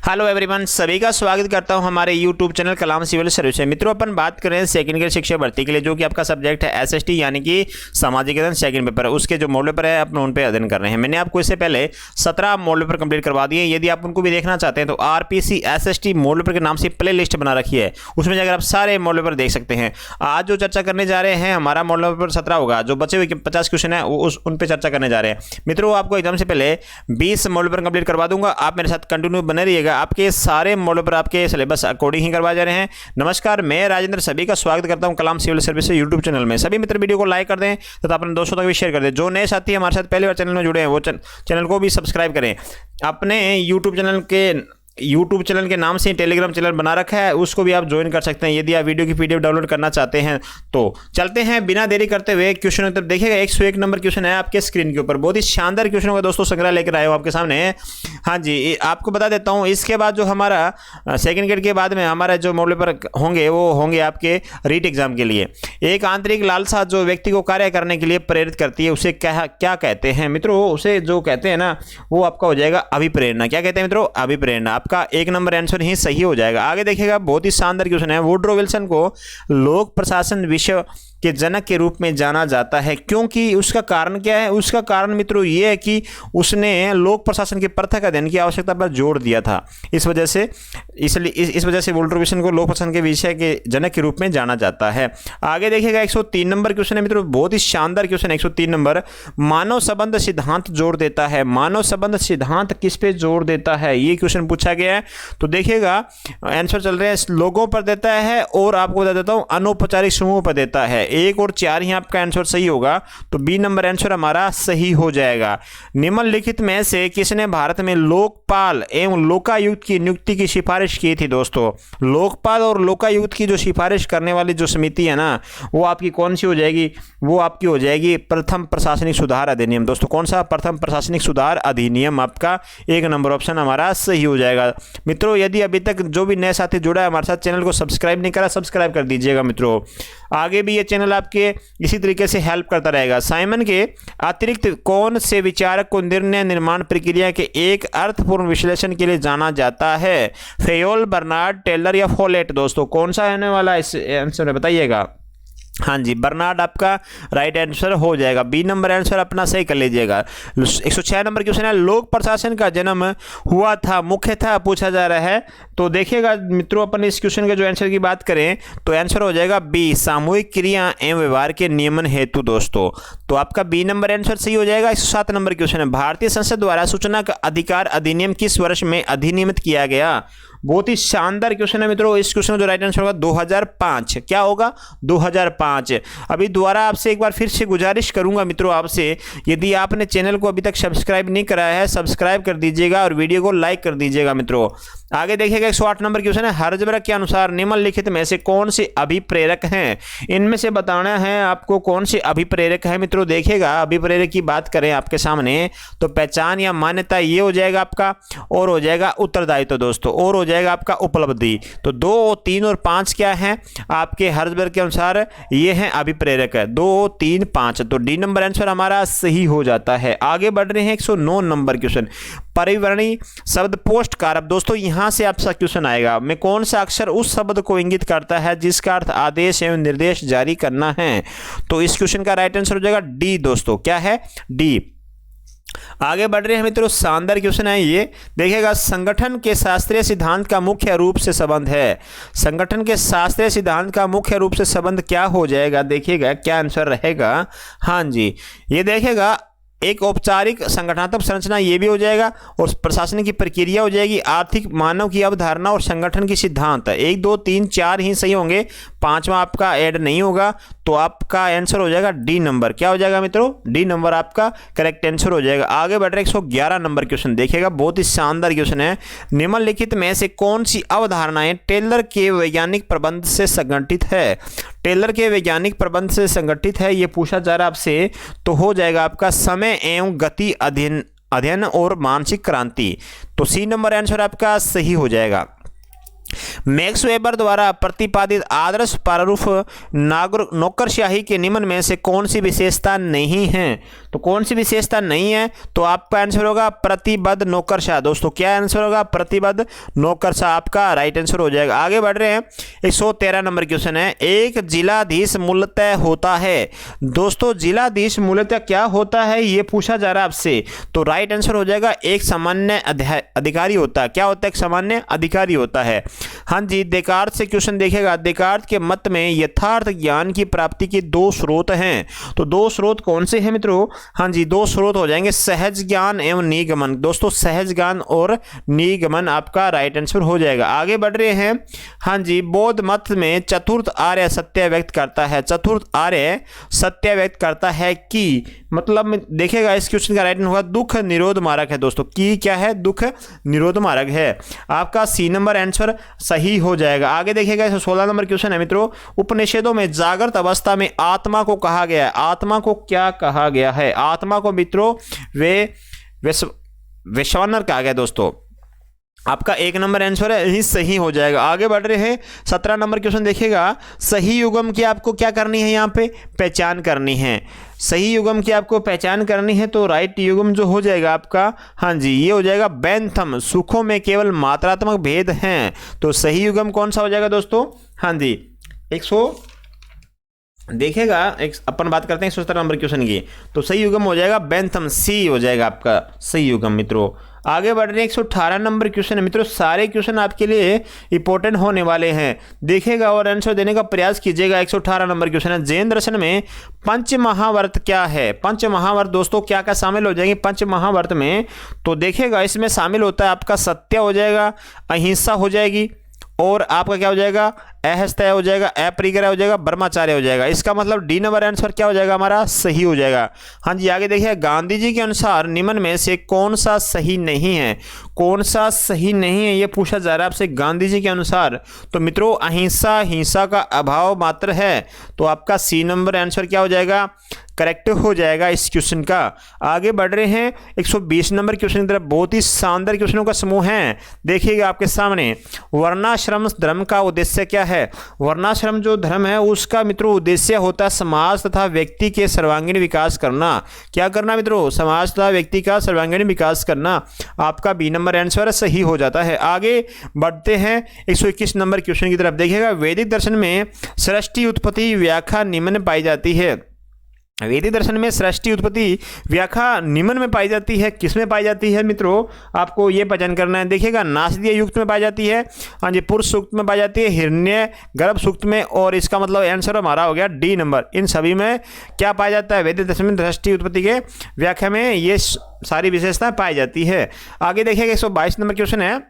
Hello everyone, सभी का स्वागत करता हूं हमारे यूट्यूब चैनल कलाम सिविल सर्विस में। मित्रों, अपन बात कर रहे हैं सेकंड ईयर शिक्षा भर्ती के लिए, जो कि आपका सब्जेक्ट है एसएसटी यानी कि सामाजिक अध्ययन सेकंड पेपर। उसके जो मॉडल पेपर है अपन उन पे अध्ययन कर रहे हैं। मैंने आपको इससे पहले 17 मॉडल पेपर कंप्लीट करवा दिए। यदि आप उनको भी देखना चाहते हैं तो आरपीसी एसएसटी मॉडल पेपर के नाम से प्ले लिस्ट बना रखी है, उसमें जाकर आप सारे मॉडल पेपर देख सकते हैं। आज जो चर्चा करने जा रहे हैं, हमारा मॉडल पेपर 17 होगा। जो बचे हुए 50 क्वेश्चन है उन पर चर्चा करने जा रहे हैं। मित्रों, आपको एकदम से पहले 20 मॉडल पेपर कंप्लीट करवा दूंगा। आप मेरे साथ कंटिन्यू बने रहिएगा। आपके सारे मॉडल पर आपके सिलेबस अकॉर्डिंग ही करवाए जा रहे हैं। नमस्कार, मैं राजेंद्र सभी का स्वागत करता हूं कलाम सिविल सर्विस यूट्यूब चैनल में। सभी मित्र वीडियो को लाइक कर दें तथा अपने दोस्तों तक भी शेयर कर दें। जो नए साथी हमारे साथ पहली बार चैनल में जुड़े हैं वो चैनल को भी सब्सक्राइब करें। अपने यूट्यूब चैनल के नाम से टेलीग्राम चैनल बना रखा है, उसको भी आप ज्वाइन कर सकते हैं यदि आप वीडियो की पीडीएफ डाउनलोड करना चाहते हैं। तो चलते हैं बिना देरी करते हुए क्वेश्चन उत्तर देखिएगा। 101 नंबर क्वेश्चन है आपके स्क्रीन के ऊपर। बहुत ही शानदार क्वेश्चनों का दोस्तों संग्रह लेकर आए हो आपके सामने। हाँ जी, आपको बता देता हूँ, इसके बाद जो हमारा सेकंड ग्रेड के बाद में हमारा जो मॉडल पेपर होंगे वो होंगे आपके रीट एग्जाम के लिए। एक आंतरिक लालसा जो व्यक्ति को कार्य करने के लिए प्रेरित करती है, उसे क्या कहते हैं मित्रों? उसे जो कहते हैं ना, वो आपका हो जाएगा अभिप्रेरणा। क्या कहते हैं मित्रों? अभिप्रेरणा। आपका 1 नंबर आंसर ही सही हो जाएगा। आगे देखिएगा, बहुत ही शानदार क्वेश्चन है। वुड्रो विल्सन को लोक प्रशासन विश्व के जनक के रूप में जाना जाता है, क्योंकि उसका कारण क्या है? उसका कारण मित्रों ये है कि उसने लोक प्रशासन की प्रथा का अध्ययन की आवश्यकता पर जोर दिया था। इस वजह से वुड्रो विल्सन को लोक प्रशासन के विषय के जनक के रूप में जाना जाता है। आगे देखिएगा, 103 नंबर क्वेश्चन है मित्रों। बहुत ही शानदार क्वेश्चन है। 103 नंबर, मानव संबंध सिद्धांत जोर देता है। मानव संबंध सिद्धांत किस पे जोर देता है? ये क्वेश्चन पूछा गया है। तो देखिएगा, आंसर चल रहे हैं लोगों पर देता है, और आपको बता देता हूं अनौपचारिक समूह पर देता है। 1 और 4 ही आपका आंसर सही होगा। तो बी नंबर आंसर हमारा सही हो जाएगा। निम्नलिखित में से किसने भारत में लोकपाल एवं लोकायुक्त की नियुक्ति की सिफारिश की थी? दोस्तों, लोकपाल और लोकायुक्त की जो सिफारिश करने वाली जो समिति है ना, वो आपकी कौन सी हो जाएगी? वो आपकी हो जाएगी प्रथम प्रशासनिक सुधार अधिनियम। दोस्तों, कौन सा? प्रथम प्रशासनिक सुधार अधिनियम। आपका 1 नंबर ऑप्शन हमारा सही हो जाएगा। मित्रों, यदि अभी तक जो भी नए साथी जुड़ा है हमारे साथ, चैनल को सब्सक्राइब नहीं करा, सब्सक्राइब कर दीजिएगा मित्रों। आगे भी ये चैनल आपके इसी तरीके से हेल्प करता रहेगा। साइमन के अतिरिक्त कौन से विचारक को निर्णय निर्माण प्रक्रिया के एक अर्थपूर्ण विश्लेषण के लिए जाना जाता है? फेयोल, बर्नार्ड, टेलर या फोलेट? दोस्तों, कौन सा होने वाला इस आंसर में बताइएगा। हाँ जी, बर्नार्ड आपका राइट आंसर हो जाएगा। बी नंबर आंसर अपना सही कर लीजिएगा। 106 नंबर क्वेश्चन है, लोक प्रशासन का जन्म हुआ था मुख्यतः पूछा जा रहा है। तो देखिएगा मित्रों, अपन इस क्वेश्चन के जो आंसर की बात करें तो आंसर हो जाएगा बी, सामूहिक क्रिया एवं व्यवहार के नियमन हेतु। दोस्तों, तो आपका बी नंबर आंसर सही हो जाएगा। 107 नंबर क्वेश्चन है, भारतीय संसद द्वारा सूचना का अधिकार अधिनियम किस वर्ष में अधिनियमित किया गया? बहुत ही शानदार क्वेश्चन है मित्रों। इस क्वेश्चन का जो राइट आंसर होगा 2005। क्या होगा? 2005। अभी दोबारा आपसे एक बार फिर से गुजारिश करूंगा मित्रों आपसे, यदि आपने चैनल को अभी तक सब्सक्राइब नहीं कराया है, सब्सक्राइब कर दीजिएगा और वीडियो को लाइक कर दीजिएगा मित्रों। आगे देखिएगा, 108 नंबर क्वेश्चन है, हर्जबर्ग के अनुसार निम्नलिखित में से कौन से अभिप्रेरक हैं? इनमें से बताना है आपको कौन से अभिप्रेरक है मित्रों। देखिएगा, अभिप्रेरक की बात करें आपके सामने तो पहचान या मान्यता ये हो जाएगा आपका, और हो जाएगा उत्तरदायित्व दोस्तों, और हो जाएगा आपका उपलब्धि। तो 2, 3 और 5 क्या है आपके हर्जबर्ग के अनुसार? ये है अभिप्रेरक है, 2, 3, 5। तो डी नंबर आंसर हमारा सही हो जाता है। आगे बढ़ रहे हैं 109 नंबर क्वेश्चन, परिवर्णी शब्द पोस्ट कारक। दोस्तों, यहां से आपका क्वेश्चन आएगा, में कौन सा अक्षर उस शब्द को इंगित करता है जिसका अर्थ आदेश एवं निर्देश जारी करना है? तो इस क्वेश्चन का राइट आंसर हो जाएगा डी। दोस्तों, क्या है? डी। आगे बढ़ रहे हैं मित्रों, शानदार क्वेश्चन है ये। देखिएगा, संगठन के शास्त्रीय सिद्धांत का मुख्य रूप से संबंध है। संगठन के शास्त्रीय सिद्धांत का मुख्य रूप से संबंध क्या हो जाएगा? देखिएगा क्या आंसर रहेगा। हाँ जी, ये देखिएगा, एक औपचारिक संगठनात्मक संरचना ये भी हो जाएगा, और प्रशासन की प्रक्रिया हो जाएगी, आर्थिक मानव की अवधारणा और संगठन की सिद्धांत। 1, 2, 3, 4 ही सही होंगे, 5वां आपका ऐड नहीं होगा। तो आपका आंसर हो जाएगा डी नंबर। क्या हो जाएगा मित्रों? डी नंबर आपका करेक्ट आंसर हो जाएगा। आगे बढ़ रहे 111 नंबर क्वेश्चन देखिएगा, बहुत ही शानदार क्वेश्चन है। निम्नलिखित में से कौन सी अवधारणाएं टेलर के वैज्ञानिक प्रबंध से संगठित है? टेलर के वैज्ञानिक प्रबंध से संगठित है, ये पूछा जा रहा है आपसे। तो हो जाएगा आपका समय एवं गति अध्ययन और मानसिक क्रांति। तो सी नंबर आंसर आपका सही हो जाएगा। मैक्स वेबर द्वारा प्रतिपादित आदर्श प्रारूप नौकरशाही के निम्न में से कौन सी विशेषता नहीं है? तो कौन सी विशेषता नहीं है? तो आपका आंसर होगा प्रतिबद्ध नौकरशाह। दोस्तों क्या आंसर होगा? प्रतिबद्ध नौकरशाह आपका राइट आंसर हो जाएगा। आगे बढ़ रहे हैं, 113 नंबर क्वेश्चन है, एक जिलाधीश मूलतः होता है। दोस्तों जिलाधीश मूलतः क्या होता है ये पूछा जा रहा है आपसे, तो राइट आंसर हो जाएगा एक सामान्य अधिकारी होता है। क्या होता है? एक सामान्य अधिकारी होता है। हाँ जी, देकार्त से क्वेश्चन देखेगा। देकार्त के मत में यथार्थ ज्ञान की प्राप्ति के दो स्रोत हैं, तो दो स्रोत कौन से हैं मित्रों? हाँ जी, दो स्रोत हो जाएंगे सहज ज्ञान एवं निगमन। दोस्तों सहज ज्ञान और निगमन आपका राइट आंसर हो जाएगा। आगे बढ़ रहे हैं, हाँ जी, बौद्ध मत में चतुर्थ आर्य सत्य व्यक्त करता है। चतुर्थ आर्य सत्य व्यक्त करता है कि, मतलब देखेगा इस क्वेश्चन का राइट आंसर होगा दुख निरोध मार्ग है। दोस्तों की क्या है? दुख निरोध मार्ग है। आपका सी नंबर आंसर सही हो जाएगा। आगे देखिएगा 16 नंबर क्वेश्चन है मित्रों, उपनिषदों में जागृत अवस्था में आत्मा को कहा गया है। आत्मा को क्या कहा गया है? आत्मा को मित्रों वैश्वानर कहा गया। दोस्तों आपका एक नंबर आंसर है, यही सही हो जाएगा। आगे बढ़ रहे हैं, 17 नंबर क्वेश्चन देखिएगा, सही युगम की आपको क्या करनी है? यहाँ पे पहचान करनी है। सही युगम की आपको पहचान करनी है, तो राइट युगम जो हो जाएगा आपका, हाँ जी, ये हो जाएगा बेंथम, सुखों में केवल मात्रात्मक भेद हैं। तो सही युगम कौन सा हो जाएगा दोस्तों? हाँ जी, 100 देखेगा, एक अपन बात करते हैं 117 नंबर क्वेश्चन की, तो सही युगम हो जाएगा बेंथम, सी हो जाएगा आपका सही युगम मित्रों। आगे बढ़ रहे हैं, 118 नंबर क्वेश्चन है मित्रों। सारे क्वेश्चन आपके लिए इंपॉर्टेंट होने वाले हैं, देखेगा और आंसर देने का प्रयास कीजिएगा। 118 नंबर क्वेश्चन है, जैन दर्शन में पंच महावर्त क्या है? पंच महावर्त दोस्तों क्या क्या शामिल हो जाएंगे पंच महावर्त में? तो देखेगा इसमें शामिल होता है आपका सत्य हो जाएगा, अहिंसा हो जाएगी, और आपका क्या हो जाएगा? अहस्तेय हो जाएगा, अपरिग्रह हो जाएगा, ब्रह्मचार्य हो जाएगा। इसका मतलब डी नंबर आंसर क्या हो जाएगा हमारा? सही हो जाएगा। हाँ जी, आगे देखिए, गांधी जी के अनुसार निम्न में से कौन सा सही नहीं है? कौन सा सही नहीं है ये पूछा जा रहा है आपसे गांधी जी के अनुसार। तो मित्रों अहिंसा, हिंसा का अभाव मात्र है, तो आपका सी नंबर आंसर क्या हो जाएगा? करेक्ट हो जाएगा इस क्वेश्चन का। आगे बढ़ रहे हैं, 120 नंबर क्वेश्चन की तरफ। बहुत ही शानदार क्वेश्चनों का समूह है, देखिएगा आपके सामने। वर्णाश्रम धर्म का उद्देश्य क्या है? वर्णाश्रम जो धर्म है उसका मित्रों उद्देश्य होता है समाज तथा व्यक्ति के सर्वांगीण विकास करना। क्या करना मित्रों? समाज तथा व्यक्ति का सर्वांगीण विकास करना। आपका बी नंबर आंसर सही हो जाता है। आगे बढ़ते हैं 121 नंबर क्वेश्चन की तरफ। देखिएगा, वैदिक दर्शन में सृष्टि उत्पत्ति व्याख्या निम्न पाई जाती है। वैदिक दर्शन में सृष्टि उत्पत्ति व्याख्या निम्न में पाई जाती है। किस में पाई जाती है मित्रों? आपको ये पहचान करना है। देखिएगा, नासदीय युक्त में पाई जाती है, हाँ जी, पुरुष सूक्त में पाई जाती है, हिरण्य गर्भ सूक्त में, और इसका मतलब आंसर हमारा हो गया डी नंबर। इन सभी में क्या पाया जाता है? वैदिक दर्शन में सृष्टि उत्पत्ति के व्याख्या में ये सारी विशेषताएं पाई जाती है। आगे देखिएगा, 122 नंबर क्वेश्चन है,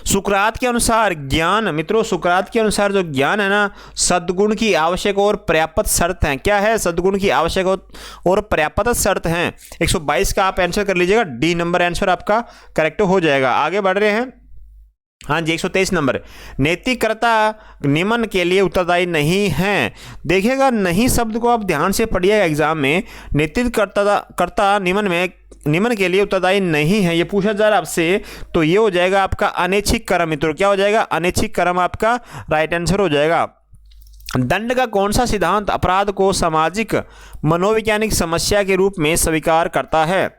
सुकरात के अनुसार ज्ञान, मित्रों सुकरात के अनुसार जो ज्ञान है ना, सद्गुण की आवश्यक और पर्याप्त शर्त है। क्या है? सद्गुण की आवश्यक और पर्याप्त शर्त हैं। 122 का आप आंसर कर लीजिएगा, डी नंबर आंसर आपका करेक्ट हो जाएगा। आगे बढ़ रहे हैं, हाँ जी, 123 नंबर, नैतिककर्ता निम्न के लिए उत्तरदायी नहीं है। देखिएगा, नहीं शब्द को आप ध्यान से पढ़िएगा एग्जाम में। नैतिककर्ता निम्न के लिए उत्तरदायी नहीं है, ये पूछा जा रहा है आपसे, तो ये हो जाएगा आपका अनैच्छिक कर्म मित्रों। क्या हो जाएगा? अनैच्छिक कर्म आपका राइट आंसर हो जाएगा। दंड का कौन सा सिद्धांत अपराध को सामाजिक मनोवैज्ञानिक समस्या के रूप में स्वीकार करता है?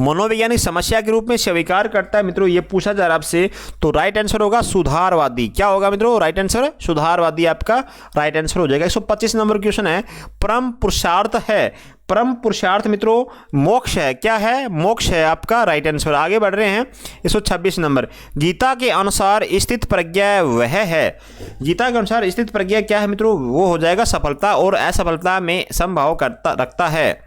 मनोवैज्ञानिक समस्या के रूप में स्वीकार करता है मित्रों, ये पूछा जा रहा है आपसे, तो राइट आंसर होगा सुधारवादी। क्या होगा मित्रों? राइट आंसर सुधारवादी आपका राइट आंसर हो जाएगा। 125 नंबर क्वेश्चन है, परम पुरुषार्थ है। परम पुरुषार्थ मित्रों मोक्ष है। क्या है? मोक्ष है आपका राइट आंसर। आगे बढ़ रहे हैं, 126 नंबर, गीता के अनुसार स्थित प्रज्ञा वह है। गीता के अनुसार स्थित प्रज्ञा क्या है मित्रों? वो हो जाएगा सफलता और असफलता में समभाव रखता है।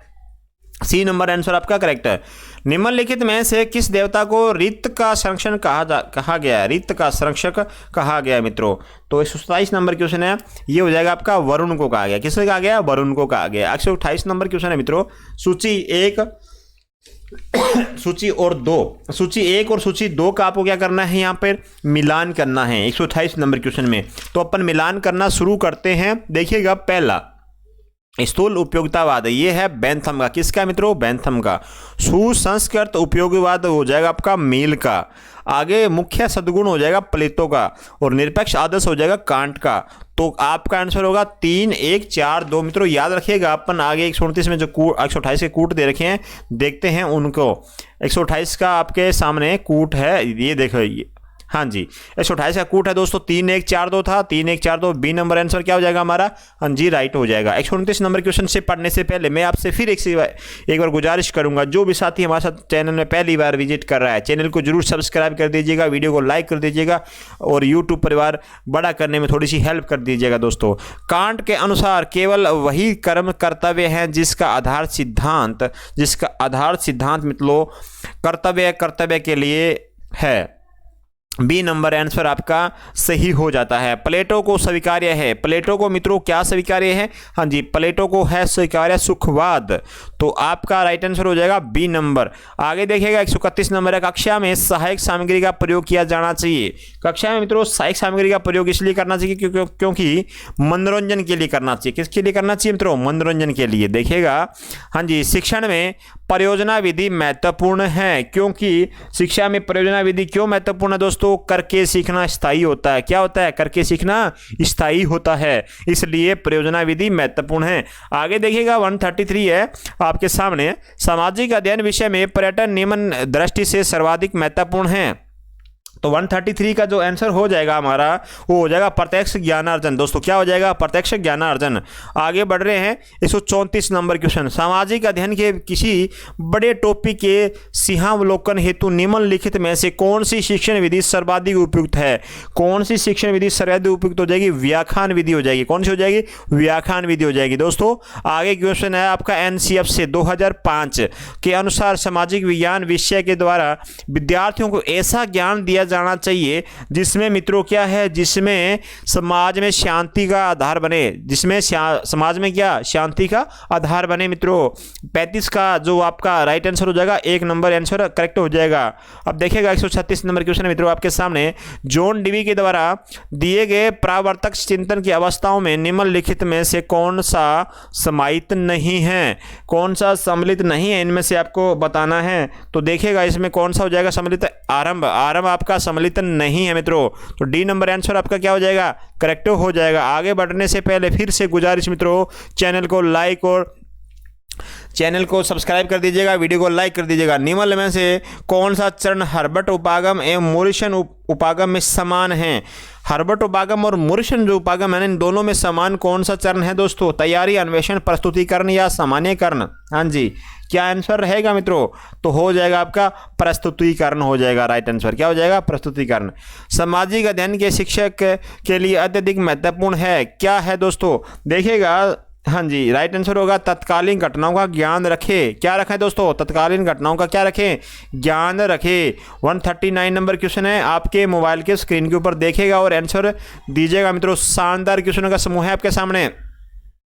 सी नंबर आंसर आपका करेक्ट है। निम्नलिखित में से किस देवता को रित का संरक्षण कहा गया है? रित का संरक्षक कहा गया है मित्रों। तो 127 नंबर क्वेश्चन है, ये हो जाएगा आपका वरुण को कहा गया। किससे कहा गया? वरुण को कहा गया। 128 नंबर क्वेश्चन है मित्रों, सूची 1 और 2, सूची 1 और सूची 2 का आपको क्या करना है? यहाँ पर मिलान करना है 128 नंबर क्वेश्चन में। तो अपन मिलान करना शुरू करते हैं। देखिएगा, पहला स्थूल उपयोगितावाद ये है बेंथम का। किसका मित्रों? बेंथम का। सुसंस्कृत उपयोगितावाद हो जाएगा आपका मील का। आगे मुख्य सद्गुण हो जाएगा प्लेटो का, और निरपेक्ष आदर्श हो जाएगा कांट का। तो आपका आंसर होगा 3, 1, 4, 2। मित्रों याद रखिएगा, अपन आगे 129 में जो 128 के कूट दे रखे हैं देखते हैं उनको। 128 का आपके सामने कूट है, ये देखो ये, हाँ जी 128 का कूट है दोस्तों। 3, 1, 4, 2 था, 3, 1, 4, 2। बी नंबर आंसर क्या हो जाएगा हमारा? हाँ जी राइट हो जाएगा। 129 नंबर क्वेश्चन से पढ़ने से पहले मैं आपसे फिर एक बार गुजारिश करूंगा, जो भी साथी हमारे साथ चैनल में पहली बार विजिट कर रहा है, चैनल को जरूर सब्सक्राइब कर दीजिएगा, वीडियो को लाइक कर दीजिएगा, और यूट्यूब परिवार बड़ा करने में थोड़ी सी हेल्प कर दीजिएगा दोस्तों। कांट के अनुसार केवल वही कर्म कर्तव्य है जिसका आधार सिद्धांत मतलब कर्तव्य के लिए है। बी नंबर आंसर आपका सही हो जाता है। प्लेटो को स्वीकार्य है। प्लेटो को मित्रों क्या स्वीकार्य है? हाँ जी प्लेटो को है स्वीकार्य सुखवाद। तो आपका राइट आंसर हो जाएगा बी नंबर। आगे देखिएगा 131 नंबर है, कक्षा में सहायक सामग्री का प्रयोग किया जाना चाहिए। कक्षा में मित्रों सहायक सामग्री का प्रयोग इसलिए करना चाहिए क्योंकि मनोरंजन के लिए करना चाहिए। किसके लिए करना चाहिए मित्रों? मनोरंजन के लिए। देखिएगा हाँ जी, शिक्षण में परियोजना विधि महत्वपूर्ण है। क्योंकि शिक्षा में परियोजना विधि क्यों महत्वपूर्ण है दोस्तों? करके सीखना स्थायी होता है। क्या होता है? करके सीखना स्थायी होता है, इसलिए परियोजना विधि महत्वपूर्ण है। आगे देखिएगा 133 है आपके सामने, सामाजिक अध्ययन विषय में पर्यटन निम्न दृष्टि से सर्वाधिक महत्वपूर्ण है। तो 133 का जो आंसर हो जाएगा हमारा वो हो जाएगा प्रत्यक्ष ज्ञानार्जन। दोस्तों क्या हो जाएगा? प्रत्यक्ष ज्ञानार्जन। आगे बढ़ रहे हैं 134 नंबर क्वेश्चन, सामाजिक अध्ययन के किसी बड़े टॉपिक के सिंहावलोकन हेतु निम्नलिखित में से कौन सी शिक्षण विधि सर्वाधिक उपयुक्त है? कौन सी शिक्षण विधि सर्वाधिक उपयुक्त हो जाएगी? व्याख्यान विधि हो जाएगी। कौन सी हो जाएगी? व्याख्यान विधि हो जाएगी दोस्तों। आगे क्वेश्चन है आपका एनसीएफ से 2005 के अनुसार सामाजिक विज्ञान विषय के द्वारा विद्यार्थियों को ऐसा ज्ञान दिया जाना चाहिए जिसमें मित्रों क्या है? जिसमें समाज में शांति का आधार बने। जिसमें समाज में क्या? शांति का आधार बने मित्रों। 35 का जो आपका राइट आंसर हो जाएगा, 1 नंबर आंसर करेक्ट हो जाएगा। अब देखिएगा 136 नंबर क्वेश्चन मित्रों आपके सामने, जॉन डीवी के द्वारा दिए गए परावर्तक चिंतन की अवस्थाओं में निम्नलिखित में से कौन सा सम्मिलित नहीं है? कौन सा सम्मिलित नहीं है इनमें से आपको बताना है। तो देखिएगा इसमें कौन सा हो जाएगा सम्मिलित? आरंभ आपका सम्मिलित नहीं है मित्रों। तो डी नंबर आंसर आपका क्या हो जाएगा? करेक्ट हो जाएगा। आगे बढ़ने से पहले फिर से गुजारिश मित्रों, चैनल को लाइक और चैनल को सब्सक्राइब कर दीजिएगा, वीडियो को लाइक कर दीजिएगा। निम्न में से कौन सा चरण हर्बर्ट उपागम एवं मोरिसन उपागम में समान है? हर्बर्ट उपागम और मोरिसन जो उपागम है इन दोनों में समान कौन सा चरण है दोस्तों? तैयारी, अन्वेषण, प्रस्तुतिकरण या सामान्यकरण? हाँ जी क्या आंसर रहेगा मित्रों? तो हो जाएगा आपका प्रस्तुतिकरण हो जाएगा। राइट आंसर क्या हो जाएगा? प्रस्तुतिकरण। सामाजिक अध्ययन के शिक्षक के लिए अत्यधिक महत्वपूर्ण है। क्या है दोस्तों? देखिएगा हाँ जी राइट आंसर होगा तत्कालीन घटनाओं का ज्ञान रखे। क्या रखें दोस्तों? तत्कालीन घटनाओं का क्या रखें? ज्ञान रखे। 139 नंबर क्वेश्चन है आपके मोबाइल के स्क्रीन के ऊपर देखिएगा और आंसर दीजिएगा मित्रों। शानदार क्वेश्चनों का समूह है आपके सामने।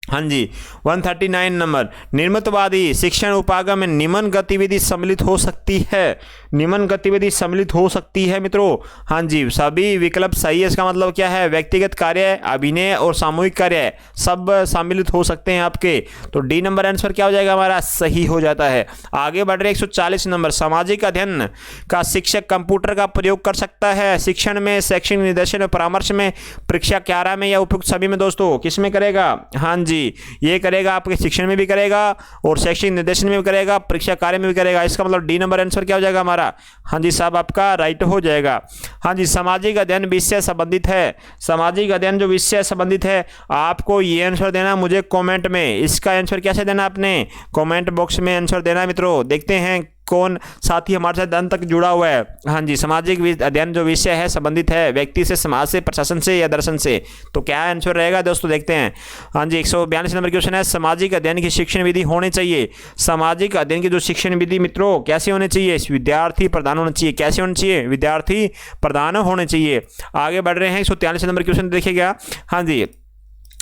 हाँ जी 139 नंबर, निर्मितवादी शिक्षण उपागम में निम्न गतिविधि सम्मिलित हो सकती है। निम्न गतिविधि सम्मिलित हो सकती है मित्रों। हाँ जी सभी विकल्प सही है। इसका मतलब क्या है? व्यक्तिगत कार्य, अभिनय और सामूहिक कार्य सब सम्मिलित हो सकते हैं आपके। तो डी नंबर आंसर क्या हो जाएगा हमारा? सही हो जाता है। आगे बढ़ रहे 140 नंबर, सामाजिक अध्ययन का शिक्षक कंप्यूटर का प्रयोग कर सकता है शिक्षण में, शैक्षणिक निर्देशन और परामर्श में, परीक्षा क्यारा में या उपयुक्त सभी में दोस्तों? किस में करेगा? हाँ जी ये करेगा, आपके शिक्षण में भी करेगा और शैक्षणिक निर्देशन में भी करेगा, परीक्षा कार्य में भी करेगा। इसका मतलब डी नंबर आंसर क्या हो जाएगा हमारा? हाँ जी साहब आपका राइट हो जाएगा। हाँ जी सामाजिक अध्ययन विषय संबंधित है। सामाजिक अध्ययन जो विषय संबंधित है आपको ये आंसर देना मुझे कमेंट में। इसका आंसर कैसे देना? आपने कमेंट बॉक्स में आंसर देना मित्रों। देखते हैं कौन साथी हमारे साथ अंत तक जुड़ा हुआ है। हाँ जी सामाजिक अध्ययन जो विषय है संबंधित है व्यक्ति से, समाज से, प्रशासन से या दर्शन से। तो क्या आंसर रहेगा दोस्तों? देखते हैं। हाँ जी 142 नंबर क्वेश्चन है, सामाजिक अध्ययन की शिक्षण विधि होनी चाहिए। सामाजिक अध्ययन की जो शिक्षण विधि मित्रों कैसे होनी चाहिए? विद्यार्थी प्रधान होनी चाहिए। कैसे होनी चाहिए? विद्यार्थी प्रधान होने चाहिए। आगे बढ़ रहे हैं 143 नंबर क्वेश्चन देखिएगा। हाँ जी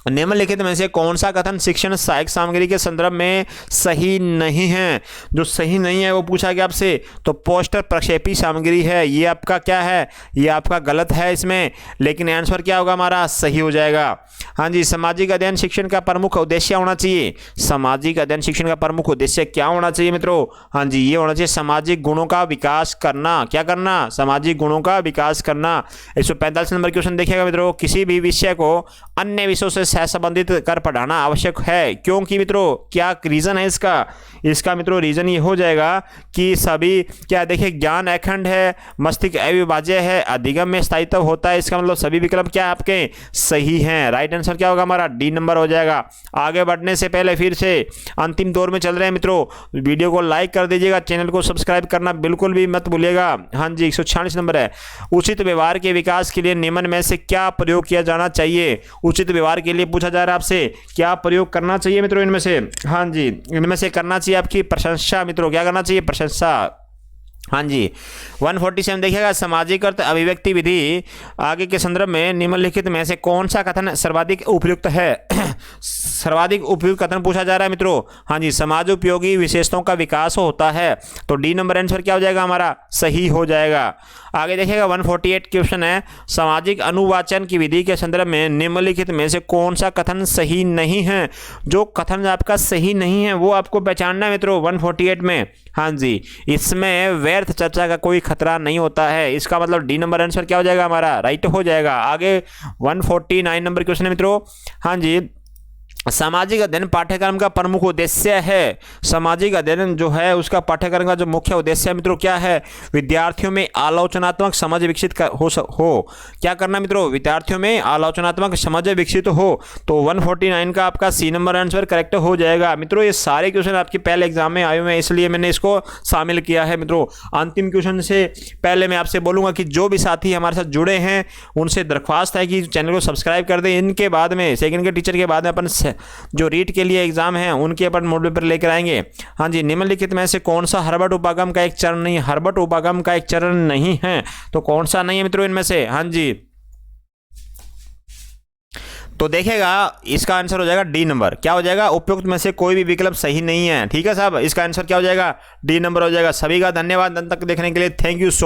निम्नलिखित में से कौन सा कथन शिक्षण सहायक सामग्री के संदर्भ में सही नहीं है? जो सही नहीं है वो पूछा गया आपसे, तो पोस्टर प्रक्षेपी सामग्री है, ये आपका क्या है, ये आपका गलत है इसमें, लेकिन आंसर क्या होगा हमारा, सही हो जाएगा। हाँ जी, सामाजिक अध्ययन शिक्षण का प्रमुख उद्देश्य होना चाहिए। सामाजिक अध्ययन शिक्षण का प्रमुख उद्देश्य क्या होना चाहिए मित्रों? हाँ जी, ये होना चाहिए सामाजिक गुणों का विकास करना। क्या करना? सामाजिक गुणों का विकास करना। 145 नंबर क्वेश्चन देखिएगा मित्रों, किसी भी विषय को अन्य विषयों से संबंधित कर पढ़ाना आवश्यक है, क्योंकि मित्रों क्या रीजन है इसका मित्रों रीजन ये हो जाएगा कि सभी क्या देखिए, ज्ञान अखंड है, मस्तिष्क अविभाज्य है, अधिगम में स्थायित्व होता है, इसका मतलब सभी विकल्प क्या आपके सही हैं। राइट आंसर क्या होगा हमारा, डी नंबर हो जाएगा। आगे बढ़ने से पहले फिर से अंतिम दौर में चल रहे हैं मित्रों, वीडियो को लाइक कर दीजिएगा, चैनल को सब्सक्राइब करना बिल्कुल भी मत भूलिएगा। हाँ जी, 146 नंबर है, उचित व्यवहार के विकास के लिए निम्न में से क्या प्रयोग किया जाना चाहिए? उचित व्यवहार के लिए पूछा जा रहा है आपसे, क्या प्रयोग करना चाहिए मित्रों इनमें से? हाँ जी, इनमें से करना चाहिए आपकी प्रशंसा मित्रों। क्या करना चाहिए? प्रशंसा। हाँ जी, 147 देखिएगा, सामाजिक अर्थ अभिव्यक्ति विधि आगे के संदर्भ में निम्नलिखित में से कौन सा कथन सर्वाधिक उपयुक्त है? सर्वाधिक उपयुक्त कथन पूछा जा रहा है मित्रों। हाँ जी, समाज उपयोगी विशेषताओं का विकास होता है, तो डी नंबर आंसर क्या हो जाएगा हमारा, सही हो जाएगा। आगे देखिएगा 148 क्वेश्चन है, सामाजिक अनुवाचन की विधि के संदर्भ में निम्नलिखित में से कौन सा कथन सही नहीं है? जो कथन आपका सही नहीं है वो आपको पहचानना है मित्रों 148 में। हाँ जी, इसमें व्यर्थ चर्चा का कोई खतरा नहीं होता है, इसका मतलब डी नंबर आंसर क्या हो जाएगा हमारा, राइट हो जाएगा। आगे 149 नंबर क्वेश्चन है मित्रों। हाँ जी, सामाजिक अध्ययन पाठ्यक्रम का प्रमुख उद्देश्य है। सामाजिक अध्ययन जो है उसका पाठ्यक्रम का जो मुख्य उद्देश्य है मित्रों क्या है? विद्यार्थियों में आलोचनात्मक समझ विकसित हो। क्या करना मित्रों? विद्यार्थियों में आलोचनात्मक समझ विकसित हो, तो 149 का आपका सी नंबर आंसर करेक्ट हो जाएगा मित्रों। ये सारे क्वेश्चन आपके पहले एग्जाम में आए हुए हैं, इसलिए मैंने इसको शामिल किया है मित्रों। अंतिम क्वेश्चन से पहले मैं आपसे बोलूंगा कि जो भी साथी हमारे साथ जुड़े हैं उनसे दरख्वास्त है कि चैनल को सब्सक्राइब कर दें। इनके बाद में सेकंड के टीचर के बाद में अपन जो रीट के लिए एग्जाम है उनके अपन मॉड्यूल पर लेकर आएंगे। हाँ जी, निम्नलिखित में से कौन सा हर्बर्ट उपागम का एक चरण नहीं? हर्बर्ट उपागम का एक चरण नहीं है, तो कौन सा नहीं है मित्रों इनमें से? हाँ जी, तो देखिएगा इसका आंसर हो जाएगा डी नंबर। क्या हो जाएगा? उपयुक्त में से कोई भी विकल्प सही नहीं है। ठीक है साहब, इसका आंसर क्या हो जाएगा? डी नंबर हो जाएगा। सभी का धन्यवाद अंत तक देखने के लिए, थैंक यू सो मच।